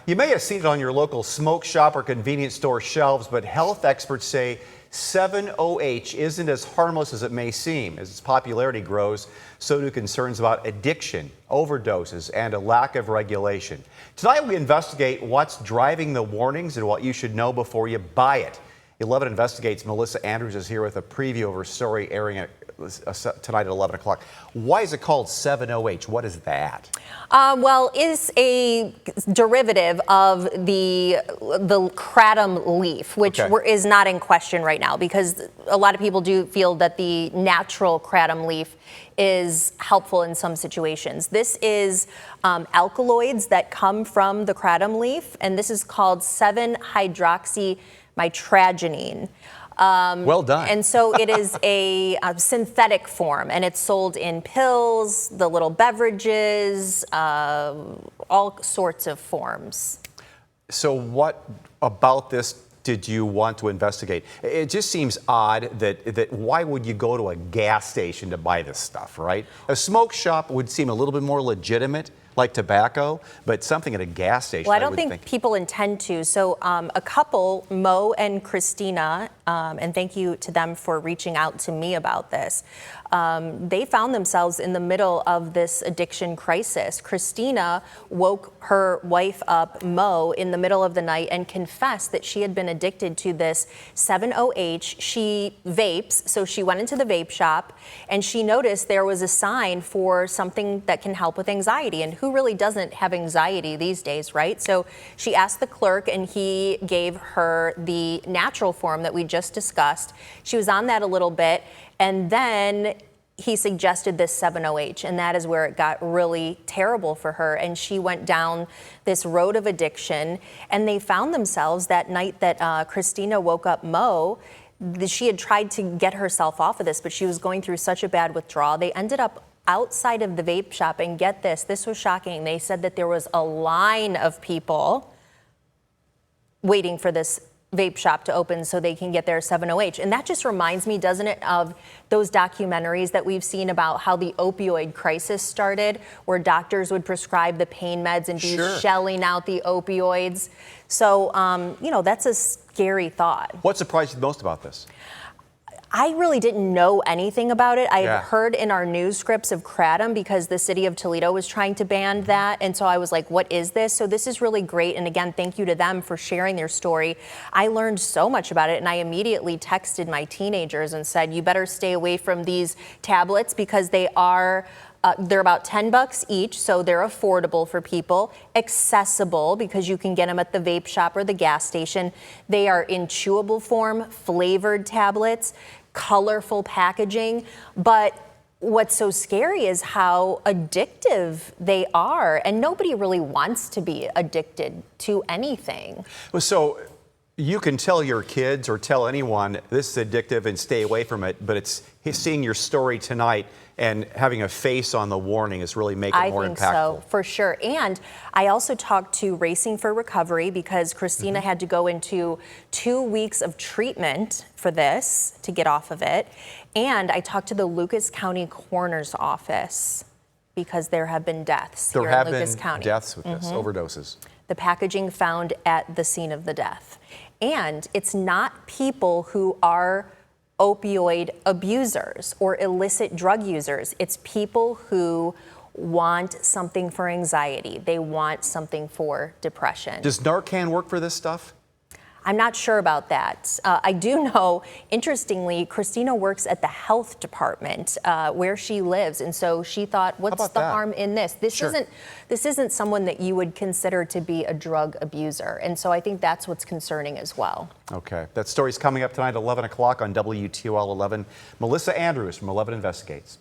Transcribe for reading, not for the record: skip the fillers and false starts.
You may have seen it on your local smoke shop or convenience store shelves, but health experts say 7-OH isn't as harmless as it may seem. As its popularity grows, so do concerns about addiction, overdoses, and a lack of regulation. Tonight we investigate what's driving the warnings and what you should know before you buy it. 11 Investigates' Melissa Andrews is here with a preview of her story airing tonight at 11 o'clock. Why is it called 7-OH? What is that? Well, it's a derivative of the kratom leaf, which is not in question right now, because a lot of people do feel that the natural kratom leaf is helpful in some situations. This is alkaloids that come from the kratom leaf, and this is called 7-hydroxymitragynine. Well done. And so it is a synthetic form, and it's sold in pills, the little beverages, all sorts of forms. So what about this did you want to investigate? It just seems odd that why would you go to a gas station to buy this stuff, right? A smoke shop would seem a little bit more legitimate, like tobacco, but something at a gas station. Well, I don't think people intend to. So a couple, Mo and Christina, and thank you to them for reaching out to me about this. They found themselves in the middle of this addiction crisis. Christina woke her wife up, Mo, in the middle of the night and confessed that she had been addicted to this 7-OH. She vapes, so she went into the vape shop and she noticed there was a sign for something that can help with anxiety. And who really doesn't have anxiety these days, right? So she asked the clerk and he gave her the natural form that we just discussed. She was on that a little bit, and then he suggested this 7-OH, and that is where it got really terrible for her. And she went down this road of addiction, and they found themselves that night that Christina woke up Mo. She had tried to get herself off of this, but she was going through such a bad withdrawal. They ended up outside of the vape shop, and get this was shocking. They said that there was a line of people waiting for this vape shop to open so they can get their 7-OH. And that just reminds me, doesn't it, of those documentaries that we've seen about how the opioid crisis started, where doctors would prescribe the pain meds and be shelling out the opioids. So, you know, that's a scary thought. What surprised you most about this? I really didn't know anything about it. I had heard in our news scripts of kratom because the city of Toledo was trying to ban that. And so I was like, what is this? So this is really great. And again, thank you to them for sharing their story. I learned so much about it, and I immediately texted my teenagers and said, you better stay away from these tablets because they're about $10 each, so they're affordable for people, accessible because you can get them at the vape shop or the gas station. They are in chewable form, flavored tablets, colorful packaging, but what's so scary is how addictive they are, and nobody really wants to be addicted to anything. Well, so you can tell your kids or tell anyone this is addictive and stay away from it, but it's seeing your story tonight and having a face on the warning is really making it more impactful. I think so, for sure. And I also talked to Racing for Recovery because Christina had to go into 2 weeks of treatment for this to get off of it. And I talked to the Lucas County Coroner's Office because there have been deaths here in Lucas County. There have been deaths with this, overdoses. The packaging found at the scene of the death. And it's not people who are opioid abusers or illicit drug users. It's people who want something for anxiety. They want something for depression. Does Narcan work for this stuff? I'm not sure about that. I do know, interestingly, Christina works at the health department where she lives, and so she thought, what's the harm in this? This isn't someone that you would consider to be a drug abuser, and so I think that's what's concerning as well. Okay, that story's coming up tonight at 11 o'clock on WTOL 11. Melissa Andrews from 11 Investigates.